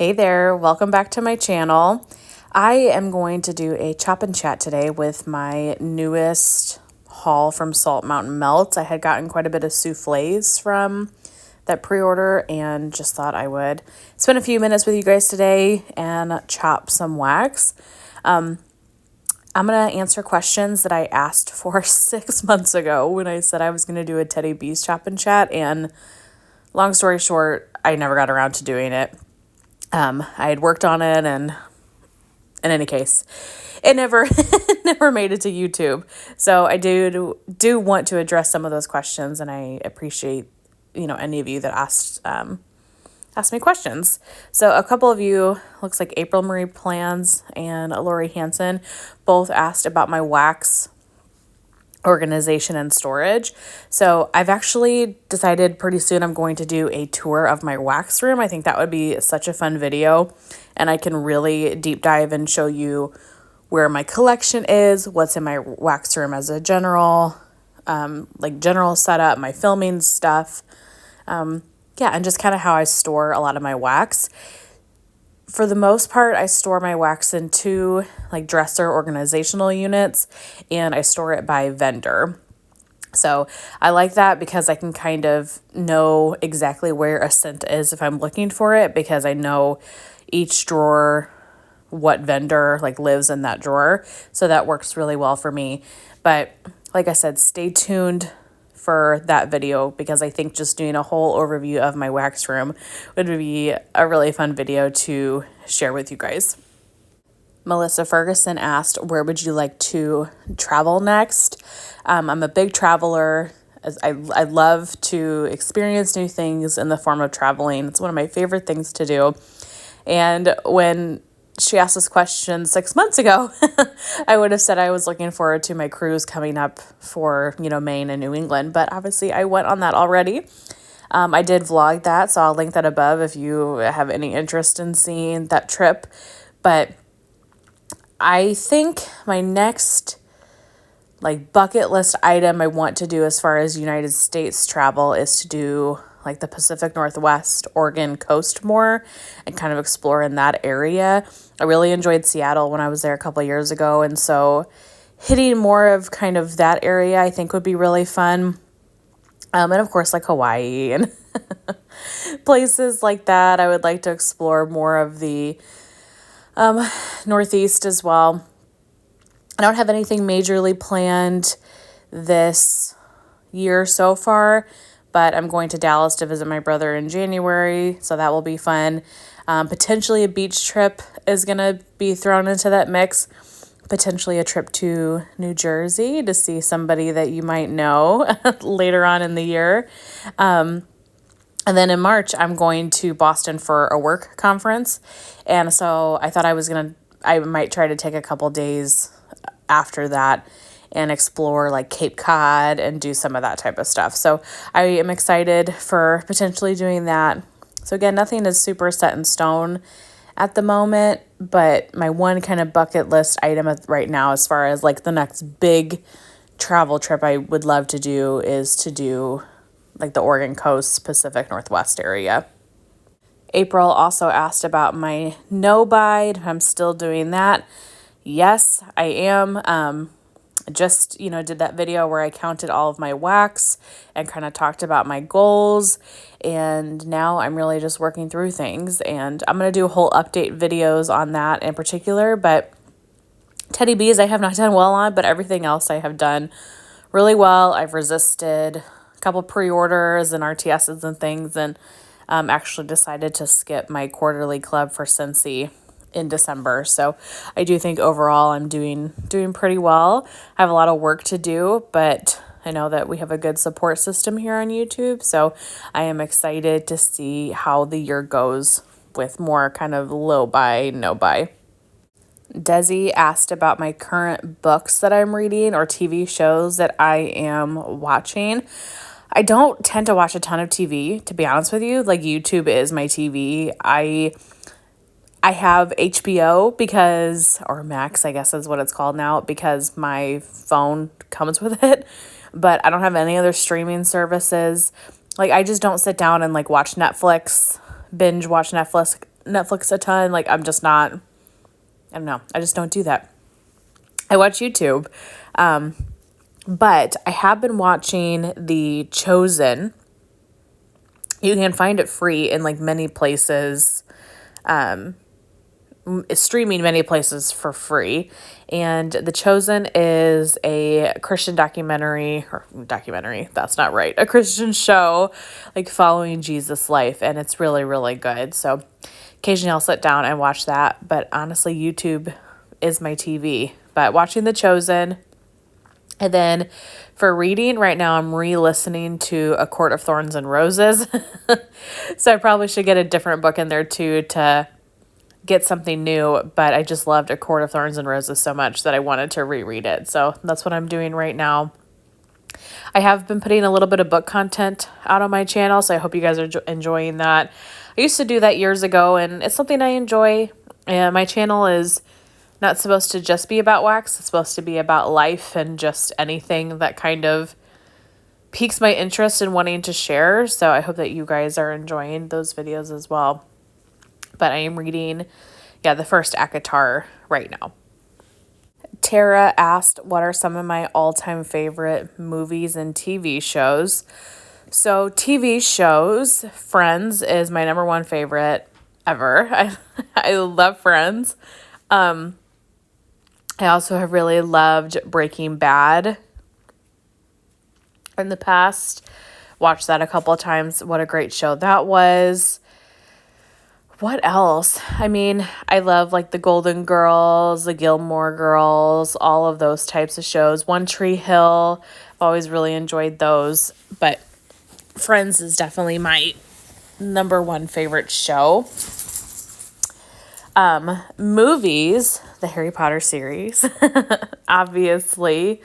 Hey there, welcome back to my channel. I am going to do a chop and chat today with my newest haul from Salt Mountain Melt. I had gotten quite a bit of souffles from that pre-order and just thought I would spend a few minutes with you guys today and chop some wax. I'm going to answer questions that I asked for 6 months ago when I said I was going to do a Teddy B's chop and chat, and long story short, I never got around to doing it. I had worked on it, and in any case, it never never made it to YouTube. So I do want to address some of those questions, and I appreciate any of you that asked me questions. So a couple of you, looks like April Marie Plans and Lori Hansen, both asked about my wax organization and storage. So I've actually decided pretty soon I'm going to do a tour of my wax room. I think that would be such a fun video, and I can really deep dive and show you where my collection is, what's in my wax room as a general setup, my filming stuff. And just kind of how I store a lot of my wax. For the most part, I store my wax in two dresser organizational units, and I store it by vendor. So I like that because I can kind of know exactly where a scent is if I'm looking for it, because I know each drawer, what vendor lives in that drawer. So that works really well for me. But like I said, stay tuned for that video, because I think just doing a whole overview of my wax room would be a really fun video to share with you guys. Melissa Ferguson asked, where would you like to travel next? I'm a big traveler. I love to experience new things in the form of traveling. It's one of my favorite things to do. And when she asked this question 6 months ago, I would have said I was looking forward to my cruise coming up for, Maine and New England. But obviously I went on that already. I did vlog that, so I'll link that above if you have any interest in seeing that trip. But I think my next bucket list item I want to do as far as United States travel is to do the Pacific Northwest, Oregon coast more, and kind of explore in that area. I really enjoyed Seattle when I was there a couple years ago, and so hitting more of kind of that area I think would be really fun. And of course Hawaii and places like that. I would like to explore more of the Northeast as well. I don't have anything majorly planned this year so far, but I'm going to Dallas to visit my brother in January, so that will be fun. Potentially a beach trip is going to be thrown into that mix. Potentially a trip to New Jersey to see somebody that you might know later on in the year. And then in March, I'm going to Boston for a work conference. And so I thought I might try to take a couple days after that and explore Cape Cod and do some of that type of stuff. So I am excited for potentially doing that. So again, nothing is super set in stone at the moment, but my one kind of bucket list item right now, as far as the next big travel trip I would love to do, is to do the Oregon coast, Pacific Northwest area. April also asked about my no-bide, if I'm still doing that. Yes, I am. Just, did that video where I counted all of my wax and kind of talked about my goals. And now I'm really just working through things. And I'm going to do whole update videos on that in particular. But Teddy B's I have not done well on, but everything else I have done really well. I've resisted a couple pre-orders and RTSs and things, and actually decided to skip my quarterly club for Scentsy in December. So I do think overall I'm doing pretty well. I have a lot of work to do, but I know that we have a good support system here on YouTube. So I am excited to see how the year goes with more kind of low buy, no buy. Desi asked about my current books that I'm reading or TV shows that I am watching. I don't tend to watch a ton of TV, to be honest with you. YouTube is my TV. I have HBO or Max, I guess is what it's called now, because my phone comes with it, but I don't have any other streaming services. I just don't sit down and watch Netflix, binge watch Netflix a ton. Like, I'm just not, I don't know. I just don't do that. I watch YouTube. But I have been watching The Chosen. You can find it free in like many places, streaming many places for free. And The Chosen is a Christian documentary, that's not right, a Christian show, like following Jesus' life. And it's really, really good. So occasionally I'll sit down and watch that. But honestly, YouTube is my TV. But watching The Chosen. And then for reading right now, I'm re-listening to A Court of Thorns and Roses. So I probably should get a different book in there too to get something new. But I just loved A Court of Thorns and Roses so much that I wanted to reread it. So that's what I'm doing right now. I have been putting a little bit of book content out on my channel, so I hope you guys are enjoying that. I used to do that years ago, and it's something I enjoy. And my channel is not supposed to just be about wax. It's supposed to be about life and just anything that kind of piques my interest in wanting to share. So I hope that you guys are enjoying those videos as well. But I am reading, the first ACOTAR right now. Tara asked, what are some of my all-time favorite movies and TV shows? So TV shows, Friends is my number one favorite ever. I love Friends. I also have really loved Breaking Bad in the past. Watched that a couple of times. What a great show that was. What else? I mean, I love like the Golden Girls, the Gilmore Girls, all of those types of shows. One Tree Hill. I've always really enjoyed those. But Friends is definitely my number one favorite show. Movies, the Harry Potter series, obviously.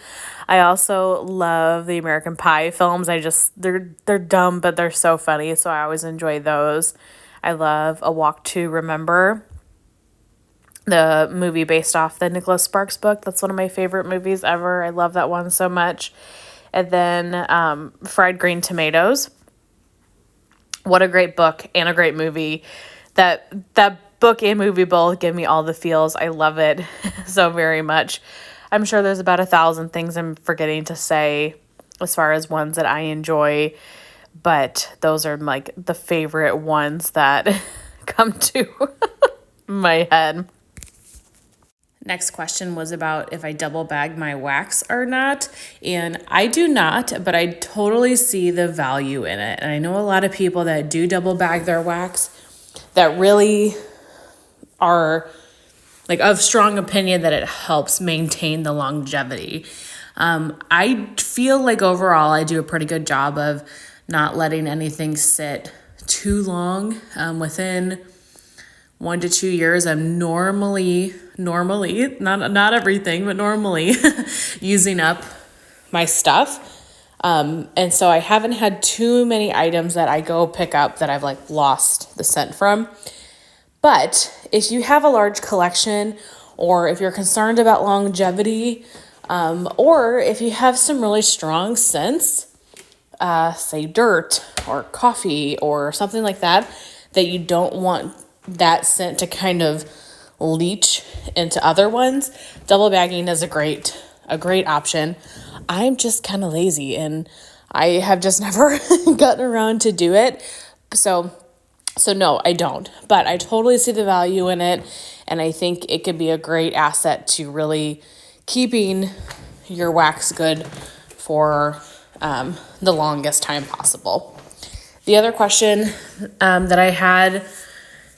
I also love the American Pie films. They're dumb, but they're so funny, so I always enjoy those. I love A Walk to Remember, the movie based off the Nicholas Sparks book. That's one of my favorite movies ever. I love that one so much. And then Fried Green Tomatoes. What a great book and a great movie. That book and movie both give me all the feels. I love it so very much. I'm sure there's about 1,000 things I'm forgetting to say as far as ones that I enjoy, but those are like the favorite ones that come to my head. Next question was about if I double bag my wax or not, and I do not, but I totally see the value in it. And I know a lot of people that do double bag their wax that really are like of strong opinion that it helps maintain the longevity. I feel like overall I do a pretty good job of not letting anything sit too long. Within 1 to 2 years, I'm normally, not everything, but normally using up my stuff. And so I haven't had too many items that I go pick up that I've like lost the scent from. But if you have a large collection, or if you're concerned about longevity, or if you have some really strong scents, say dirt or coffee or something like that, that you don't want that scent to kind of leach into other ones, double bagging is a great option. I'm just kind of lazy and I have just never gotten around to do it. So no, I don't, but I totally see the value in it. And I think it could be a great asset to really keeping your wax good for the longest time possible. The other question that I had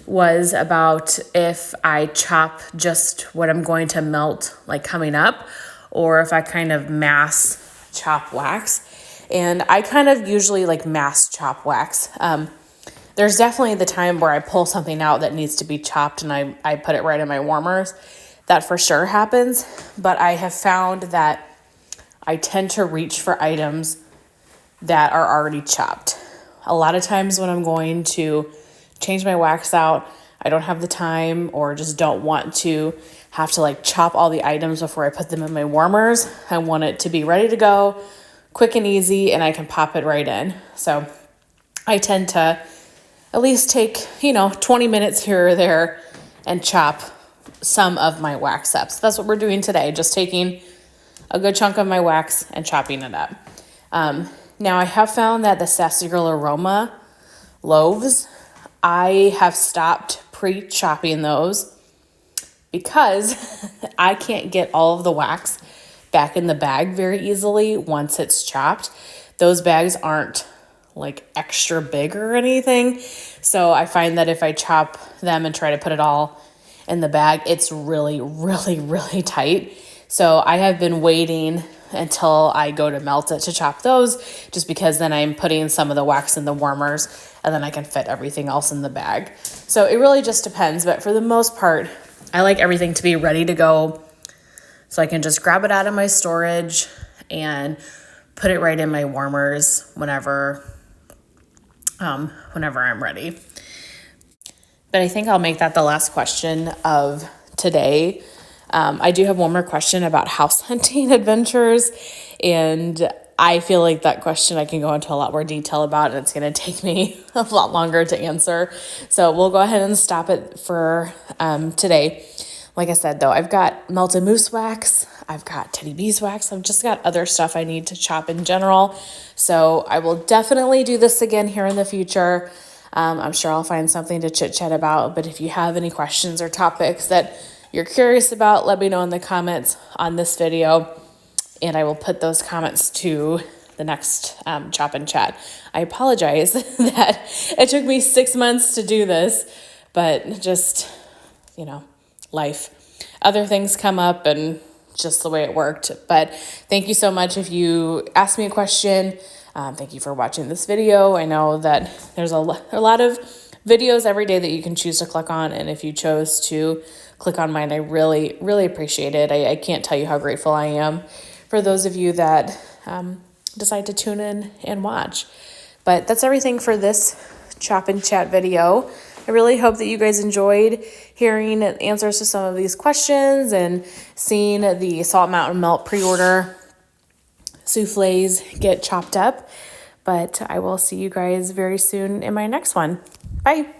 was about if I chop just what I'm going to melt like coming up, or if I kind of mass chop wax. And I kind of usually like mass chop wax. There's definitely the time where I pull something out that needs to be chopped and I put it right in my warmers. That for sure happens. But I have found that I tend to reach for items that are already chopped. A lot of times when I'm going to change my wax out, I don't have the time or just don't want to have to like chop all the items before I put them in my warmers. I want it to be ready to go, quick and easy, and I can pop it right in. So I tend to at least take, 20 minutes here or there and chop some of my wax up. So that's what we're doing today, just taking a good chunk of my wax and chopping it up. Now I have found that the Sassy Girl Aroma loaves, I have stopped pre-chopping those because I can't get all of the wax back in the bag very easily once it's chopped. Those bags aren't like extra big or anything. So I find that if I chop them and try to put it all in the bag, it's really, really, really tight. So I have been waiting until I go to melt it to chop those, just because then I'm putting some of the wax in the warmers and then I can fit everything else in the bag. So it really just depends. But for the most part, I like everything to be ready to go so I can just grab it out of my storage and put it right in my warmers whenever I'm ready. But I think I'll make that the last question of today. I do have one more question about house hunting adventures, and I feel like that question I can go into a lot more detail about, and it's going to take me a lot longer to answer. So we'll go ahead and stop it for today. Like I said, though, I've got melted moose wax, I've got teddy beeswax, I've just got other stuff I need to chop in general. So I will definitely do this again here in the future. I'm sure I'll find something to chit chat about, but if you have any questions or topics that you're curious about, let me know in the comments on this video, and I will put those comments to the next Chop and Chat. I apologize that it took me 6 months to do this, but just, life. Other things come up and just the way it worked. But thank you so much if you asked me a question. Thank you for watching this video. I know that there's a lot of videos every day that you can choose to click on, and if you chose to click on mine, I really, really appreciate it. I can't tell you how grateful I am for those of you that decide to tune in and watch. But that's everything for this Chop and Chat video. I really hope that you guys enjoyed hearing answers to some of these questions and seeing the Salt Mountain Melt pre-order souffles get chopped up. But I will see you guys very soon in my next one. Bye.